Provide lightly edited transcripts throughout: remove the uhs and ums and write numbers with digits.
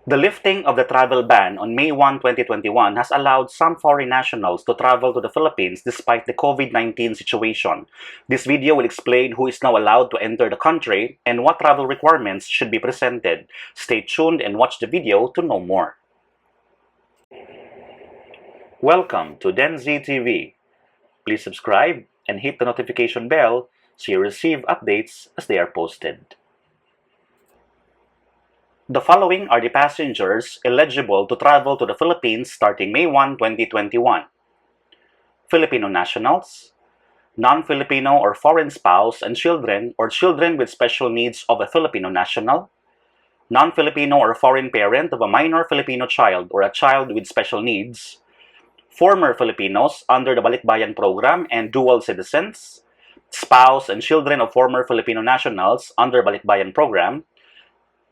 The lifting of the travel ban on May 1, 2021 has allowed some foreign nationals to travel to the Philippines despite the COVID-19 situation. This video will explain who is now allowed to enter the country and what travel requirements should be presented. Stay tuned and watch the video to know more. Welcome to DenZ TV. Please subscribe and hit the notification bell so you receive updates as they are posted. The following are the passengers eligible to travel to the Philippines starting May 1, 2021. Filipino nationals, non-Filipino or foreign spouse and children or children with special needs of a Filipino national, non-Filipino or foreign parent of a minor Filipino child or a child with special needs, former Filipinos under the Balikbayan program and dual citizens, spouse and children of former Filipino nationals under Balikbayan program,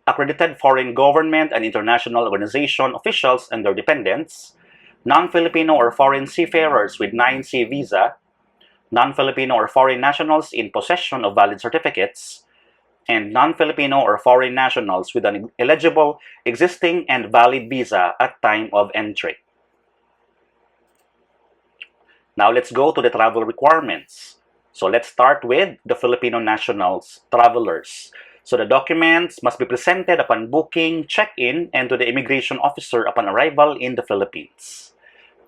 accredited foreign government and international organization officials and their dependents, non-Filipino or foreign seafarers with 9C visa, non-Filipino or foreign nationals in possession of valid certificates, and non-Filipino or foreign nationals with an eligible existing and valid visa at time of entry. Now let's go to the travel requirements. So let's start with the Filipino nationals, travelers. So the documents must be presented upon booking, check-in, and to the immigration officer upon arrival in the Philippines.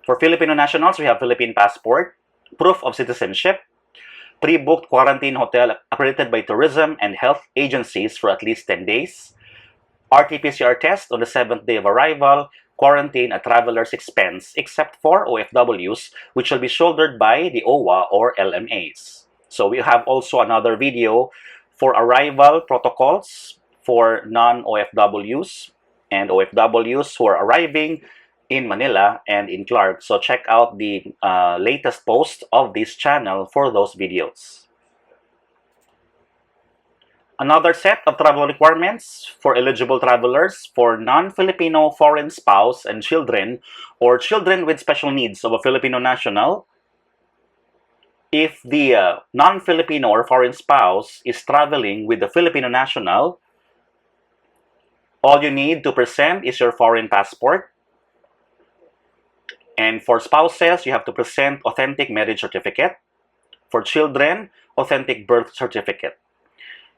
For Filipino nationals, we have Philippine passport, proof of citizenship, pre-booked quarantine hotel accredited by tourism and health agencies for at least 10 days, RT-PCR test on the 7th day of arrival, quarantine at traveler's expense except for OFWs, which will be shouldered by the OWA or LMAs. So we have also another video for arrival protocols for non-OFWs and OFWs who are arriving in Manila and in Clark. So check out the latest post of this channel for those videos. Another set of travel requirements for eligible travelers for non-Filipino foreign spouse and children or children with special needs of a Filipino national. If the non-Filipino or foreign spouse is traveling with the Filipino national, all you need to present is your foreign passport. And for spouses, you have to present authentic marriage certificate. For children, authentic birth certificate.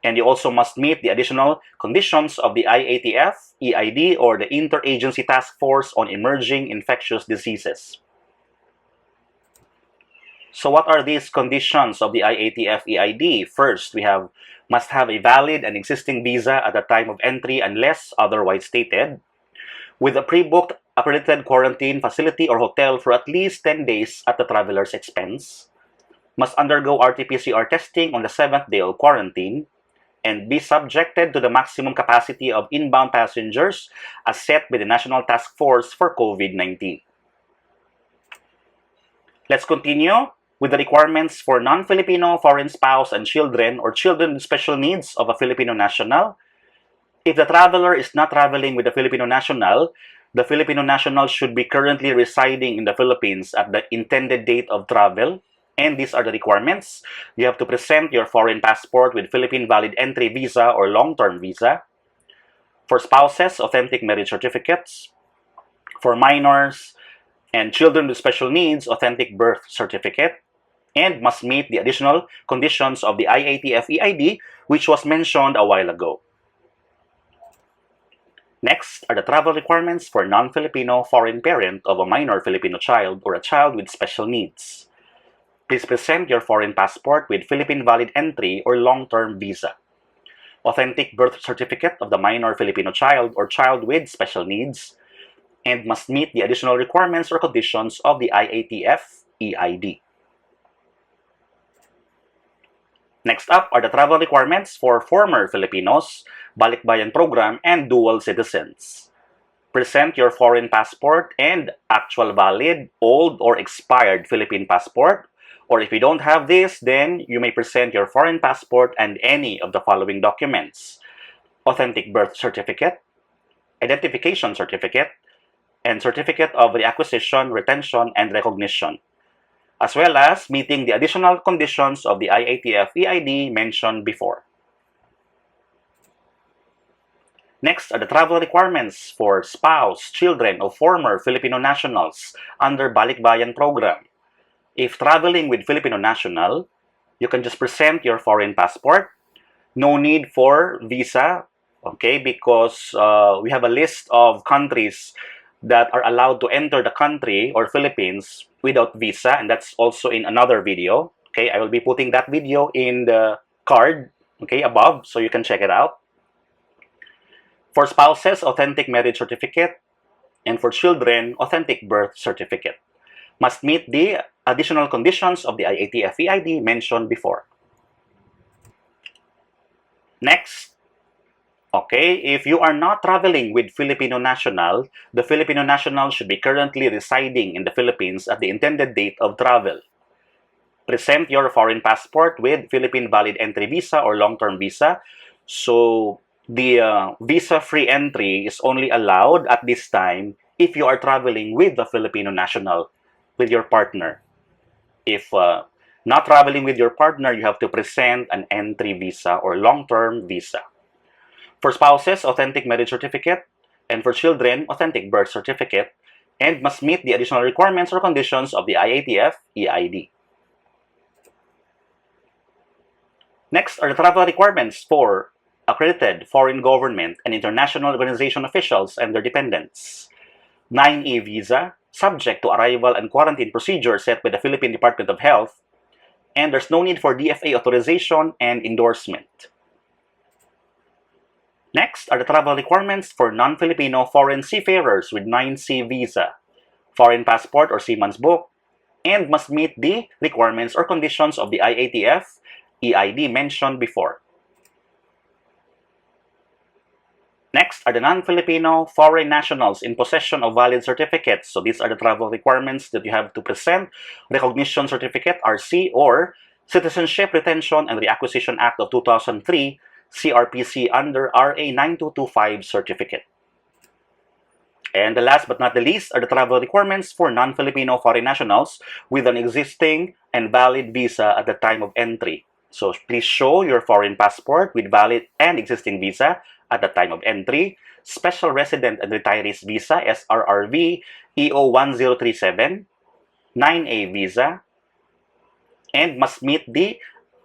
And you also must meet the additional conditions of the IATF, EID, or the Interagency Task Force on Emerging Infectious Diseases. So what are these conditions of the IATF EID? First, we must have a valid and existing visa at the time of entry unless otherwise stated, with a pre-booked accredited quarantine facility or hotel for at least 10 days at the traveler's expense, must undergo RT-PCR testing on the 7th day of quarantine, and be subjected to the maximum capacity of inbound passengers as set by the National Task Force for COVID-19. Let's continue with the requirements for non-Filipino, foreign spouse, and children or children with special needs of a Filipino national. If the traveler is not traveling with a Filipino national, the Filipino national should be currently residing in the Philippines at the intended date of travel. And these are the requirements. You have to present your foreign passport with Philippine valid entry visa or long-term visa. For spouses, authentic marriage certificates. For minors and children with special needs, authentic birth certificate. And must meet the additional conditions of the IATF EID, which was mentioned a while ago. Next are the travel requirements for non-Filipino foreign parent of a minor Filipino child or a child with special needs. Please present your foreign passport with Philippine valid entry or long-term visa, authentic birth certificate of the minor Filipino child or child with special needs, and must meet the additional requirements or conditions of the IATF EID. Next up are the travel requirements for former Filipinos, Balikbayan program, and dual citizens. Present your foreign passport and actual valid, old, or expired Philippine passport. Or if you don't have this, then you may present your foreign passport and any of the following documents: authentic birth certificate, identification certificate, and certificate of reacquisition, retention, and recognition, as well as meeting the additional conditions of the IATF EID mentioned before. Next are the travel requirements for spouse, children of former Filipino nationals under Balikbayan program. If traveling with Filipino national, you can just present your foreign passport. No need for visa, okay, because we have a list of countries that are allowed to enter the country or Philippines without visa, and that's also in another video. Okay, I will be putting that video in the card, okay, above, so you can check it out. For spouses, authentic marriage certificate, and for children, authentic birth certificate. Must meet the additional conditions of the IATF EID mentioned before. Next, okay, if you are not traveling with Filipino national, the Filipino national should be currently residing in the Philippines at the intended date of travel. Present your foreign passport with Philippine valid entry visa or long-term visa. So the visa-free entry is only allowed at this time if you are traveling with the Filipino national, with your partner. If not traveling with your partner, you have to present an entry visa or long-term visa. For spouses, authentic marriage certificate, and for children, authentic birth certificate, and must meet the additional requirements or conditions of the IATF EID. Next are the travel requirements for accredited foreign government and international organization officials and their dependents. 9A visa, subject to arrival and quarantine procedure set by the Philippine Department of Health, and there's no need for DFA authorization and endorsement. Next are the travel requirements for non-Filipino foreign seafarers with 9C visa, foreign passport or seaman's book, and must meet the requirements or conditions of the IATF EID mentioned before. Next are the non-Filipino foreign nationals in possession of valid certificates. So these are the travel requirements that you have to present: Recognition Certificate, RC, or Citizenship Retention and Reacquisition Act of 2003, CRPC under RA 9225 certificate. And the last but not the least are the travel requirements for non-Filipino foreign nationals with an existing and valid visa at the time of entry. So please show your foreign passport with valid and existing visa at the time of entry, Special Resident and Retirees Visa, SRRV, EO 1037, 9A visa, and must meet the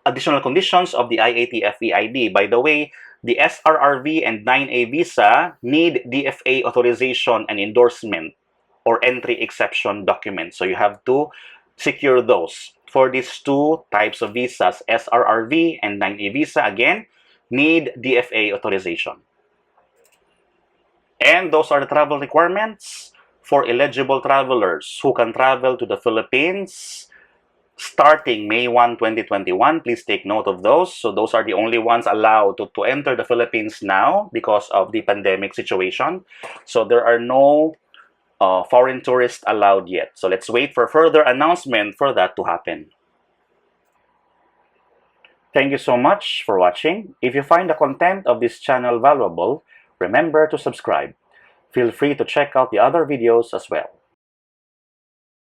additional conditions of the IATF EID. By the way, the SRRV and 9A visa need DFA authorization and endorsement or entry exception documents. So you have to secure those. For these two types of visas, SRRV and 9A visa, again, need DFA authorization. And those are the travel requirements for eligible travelers who can travel to the Philippines starting May 1, 2021. Please take note of those. So those are the only ones allowed to enter the Philippines now because of the pandemic situation. So there are no foreign tourists allowed yet. So let's wait for further announcement for that to happen. Thank you so much for watching. If you find the content of this channel valuable, remember to subscribe. Feel free to check out the other videos as well.